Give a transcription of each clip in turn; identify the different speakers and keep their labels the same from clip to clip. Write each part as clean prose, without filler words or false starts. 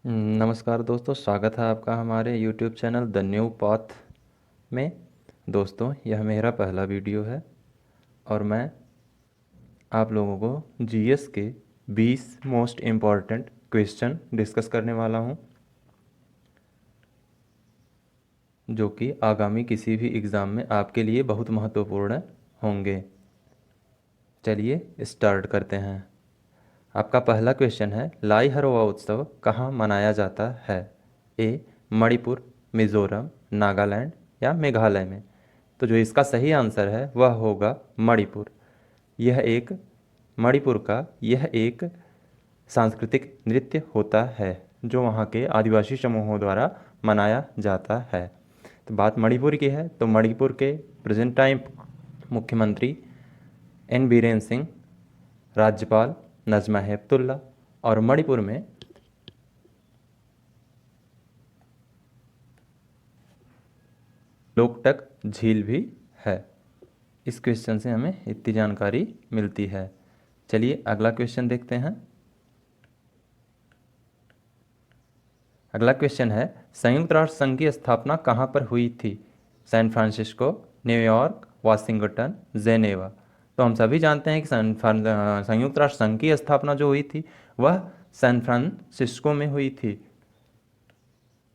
Speaker 1: नमस्कार दोस्तों, स्वागत है आपका हमारे YouTube channel the new path में। दोस्तों, यह मेरा पहला वीडियो है और मैं आप लोगों को जीएस के 20 मोस्ट इम्पॉर्टेंट क्वेश्चन डिस्कस करने वाला हूं, जो कि आगामी किसी भी एग्ज़ाम में आपके लिए बहुत महत्वपूर्ण होंगे। चलिए स्टार्ट करते हैं। आपका पहला क्वेश्चन है, लाई हरवा उत्सव कहाँ मनाया जाता है? ए मणिपुर, मिज़ोरम, नागालैंड या मेघालय में? तो जो इसका सही आंसर है वह होगा मणिपुर। यह एक सांस्कृतिक नृत्य होता है जो वहाँ के आदिवासी समूहों द्वारा मनाया जाता है। तो बात मणिपुर की है, तो मणिपुर के प्रेजेंट टाइम मुख्यमंत्री एन बीरेन सिंह, राज्यपाल नजमा हेपतुल्ला, और मणिपुर में लोकटक झील भी है। इस क्वेश्चन से हमें इतनी जानकारी मिलती है। चलिए अगला क्वेश्चन देखते हैं। अगला क्वेश्चन है, संयुक्त राष्ट्र संघ की स्थापना कहाँ पर हुई थी? San Francisco, New York, Washington, Geneva? तो हम सभी जानते हैं कि संयुक्त राष्ट्र संघ की स्थापना जो हुई थी वह सैन फ्रांसिस्को में हुई थी।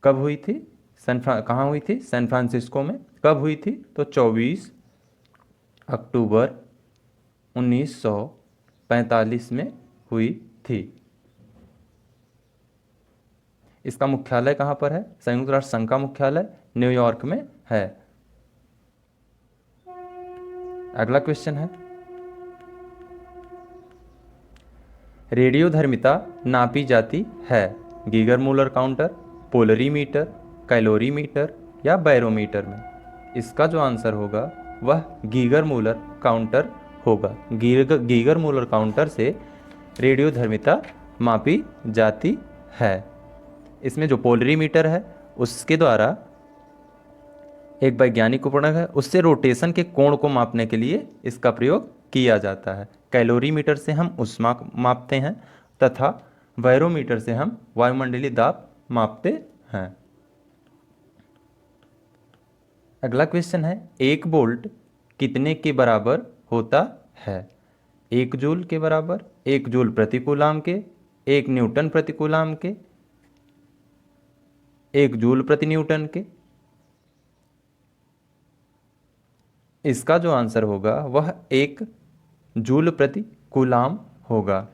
Speaker 1: कब हुई थी? कहाँ हुई थी? सैन फ्रांसिस्को में। कब हुई थी? तो 24 अक्टूबर 1945 में हुई थी। इसका मुख्यालय कहाँ पर है? संयुक्त राष्ट्र संघ का मुख्यालय न्यूयॉर्क में है। अगला क्वेश्चन है, रेडियोधर्मिता नापी जाती है Geiger Muller counter, polarimeter, calorimeter या बैरोमीटर में? इसका जो आंसर होगा वह गीगर मूलर काउंटर होगा। गीगर मूलर काउंटर से रेडियोधर्मिता मापी जाती है। इसमें जो पोलरीमीटर है उसके द्वारा एक वैज्ञानिक उपकरण है, उससे रोटेशन के कोण को मापने के लिए इसका प्रयोग किया जाता है। कैलोरीमीटर से हम ऊष्मा मापते हैं तथा बैरोमीटर से हम वायुमंडलीय दाब मापते हैं। अगला क्वेश्चन है, एक वोल्ट कितने के बराबर होता है? 1 जूल के बराबर, 1 जूल प्रति कूलाम के, 1 न्यूटन प्रति कूलाम के, 1 जूल प्रति न्यूटन के? इसका जो आंसर होगा वह 1 जूल प्रति कूलाम होगा।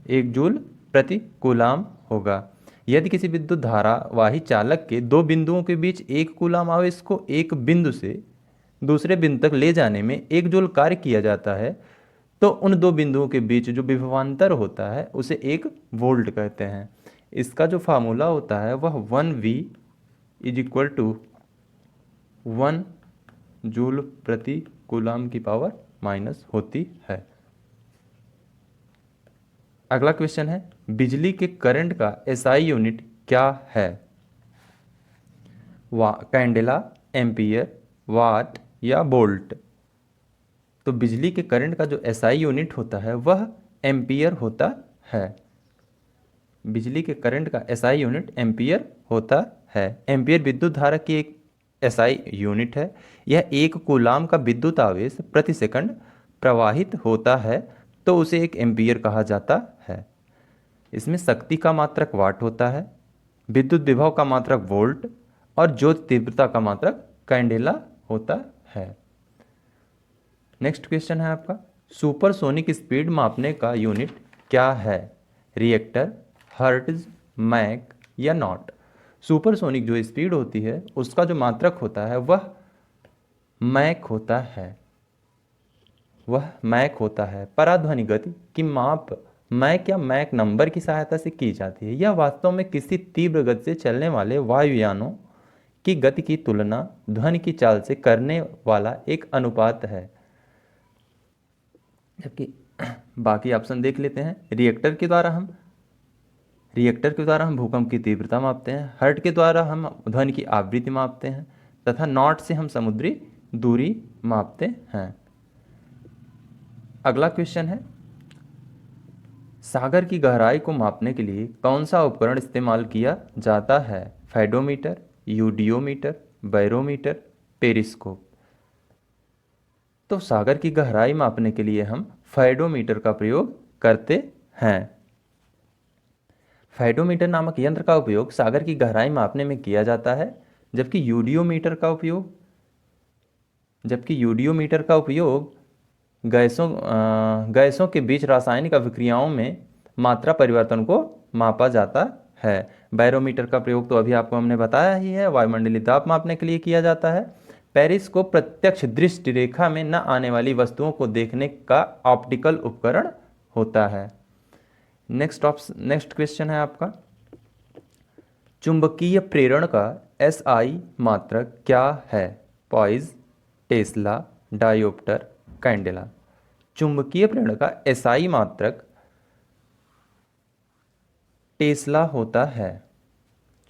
Speaker 1: 1 जूल प्रति कूलाम होगा। यदि किसी विद्युत धारावाही चालक के दो बिंदुओं के बीच 1 कूलाम आवेश को एक बिंदु से दूसरे बिंदु तक ले जाने में 1 जूल कार्य किया जाता है, तो उन दो बिंदुओं के बीच जो विभवांतर होता है उसे 1 वोल्ट कहते हैं। इसका जो फार्मूला होता है वह 1V = 1 जूल प्रति कूलाम की पावर माइनस होती है। अगला क्वेश्चन है, बिजली के करंट का एसआई यूनिट क्या है? कैंडेला, एम्पियर, वाट या वोल्ट? तो बिजली के करंट का जो एसआई यूनिट होता है वह एम्पियर होता है। बिजली के करंट का एसआई यूनिट एम्पियर होता है। एम्पियर विद्युत धारा की एक एसआई यूनिट है। यह 1 कूलाम का विद्युत आवेश प्रति सेकंड प्रवाहित होता है, तो उसे एक एम्पियर कहा जाता है। इसमें शक्ति का मात्रक वाट होता है, विद्युत विभव का मात्रक वोल्ट और ज्योति तीव्रता का मात्रक कैंडेला होता है। नेक्स्ट क्वेश्चन है आपका, सुपरसोनिक स्पीड मापने का यूनिट क्या है? रिएक्टर, हर्ट्ज, मैक या नॉट? सुपरसोनिक जो स्पीड होती है उसका जो मात्रक होता है वह मैक होता है। पराध्वनि गति की माप मैक या मैक नंबर की सहायता से की जाती है। यह वास्तव में किसी तीव्र गति से चलने वाले वायुयानों की गति की तुलना ध्वनि की चाल से करने वाला एक अनुपात है। जबकि बाकी ऑप्शन देख लेते हैं। रिएक्टर के द्वारा हम भूकंप की तीव्रता मापते हैं, हर्ट के द्वारा हम ध्वनि की आवृत्ति मापते हैं तथा नॉट से हम समुद्री दूरी मापते हैं। अगला क्वेश्चन है, सागर की गहराई को मापने के लिए कौन सा उपकरण इस्तेमाल किया जाता है? फेडोमीटर, यूडियोमीटर, बैरोमीटर, पेरिस्कोप। तो सागर की गहराई मापने के लिए हम फेडोमीटर का प्रयोग करते हैं। फेडोमीटर नामक यंत्र का उपयोग सागर की गहराई मापने में किया जाता है, जबकि यूडियोमीटर का उपयोग गैसों के बीच रासायनिक अभिक्रियाओं में मात्रा परिवर्तन को मापा जाता है। बैरोमीटर का प्रयोग तो अभी आपको हमने बताया ही है, वायुमंडलीय दाब मापने के लिए किया जाता है। पेरिस्कोप प्रत्यक्ष दृष्टि रेखा में न आने वाली वस्तुओं को देखने का ऑप्टिकल उपकरण होता है। नेक्स्ट क्वेश्चन है आपका, चुंबकीय प्रेरण का एसआई मात्रक क्या है? Poise, tesla, dioptre, candela. चुंबकीय प्रेरण का एसआई मात्रक टेस्ला होता है।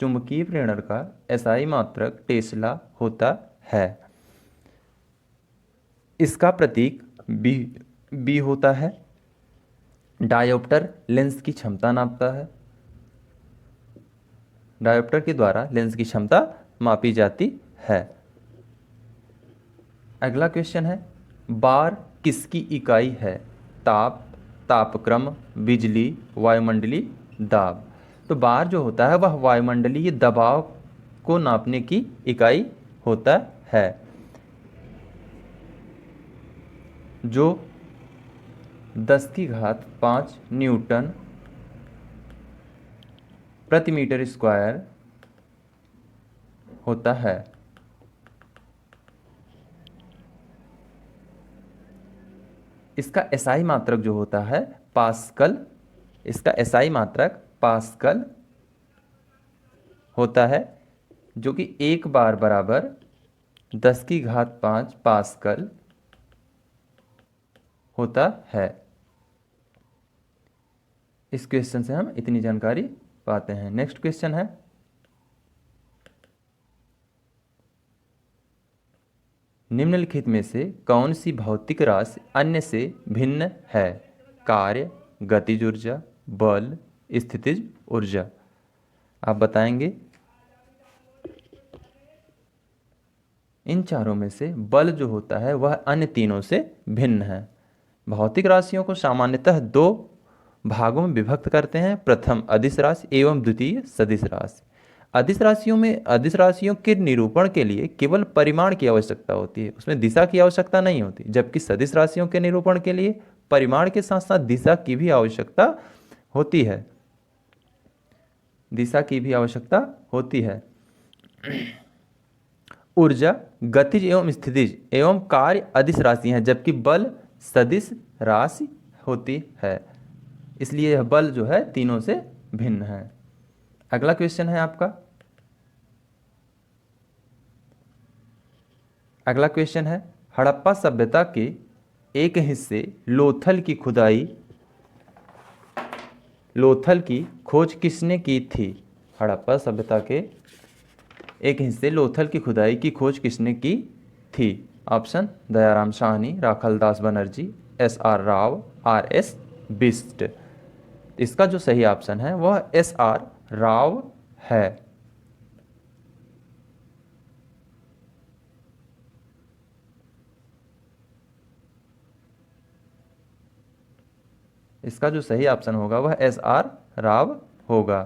Speaker 1: चुंबकीय प्रेरण का एसआई मात्रक टेस्ला होता है। इसका प्रतीक बी होता है। डायोप्टर लेंस की क्षमता नापता है। डायोप्टर के द्वारा लेंस की क्षमता मापी जाती है। अगला क्वेश्चन है, बार किसकी इकाई है? ताप, तापक्रम, बिजली, वायुमंडलीय दाब। तो बार जो होता है वह वायुमंडलीय दबाव को नापने की इकाई होता है, जो 10⁵ न्यूटन प्रति मीटर स्क्वायर होता है। इसका एसआई मात्रक जो होता है पास्कल, इसका एसआई मात्रक पास्कल होता है, जो कि 1 बार बराबर 10⁵ पास्कल होता है। इस क्वेश्चन से हम इतनी जानकारी पाते हैं। नेक्स्ट क्वेश्चन है, निम्नलिखित में से कौन सी भौतिक राशि अन्य से भिन्न है? कार्य, गतिज ऊर्जा, बल, स्थितिज ऊर्जा। आप बताएंगे। इन चारों में से बल जो होता है वह अन्य तीनों से भिन्न है। भौतिक राशियों को सामान्यतः 2 भागों में विभक्त करते हैं, प्रथम अदिश राशि एवं द्वितीय सदिश राशि। अदिश राशियों के निरूपण के लिए केवल परिमाण की आवश्यकता होती है, उसमें दिशा की आवश्यकता नहीं होती, जबकि सदिश राशियों के निरूपण के लिए परिमाण के साथ साथ दिशा की भी आवश्यकता होती है। दिशा की भी आवश्यकता होती है। ऊर्जा गतिज एवं स्थितिज एवं कार्य अदिश राशि हैं, जबकि बल सदिश राशि होती है। इसलिए यह बल जो है तीनों से भिन्न है। अगला क्वेश्चन है आपका, अगला क्वेश्चन है, हड़प्पा सभ्यता के एक हिस्से लोथल की खोज किसने की थी? हड़प्पा सभ्यता के एक हिस्से लोथल की खुदाई की खोज किसने की थी? Option, Dayaram Sahni, Rakhaldas Banerjee, SR Rao, RS Bisht. इसका जो सही ऑप्शन है वह SR राव है। इसका जो सही ऑप्शन होगा वह SR राव होगा।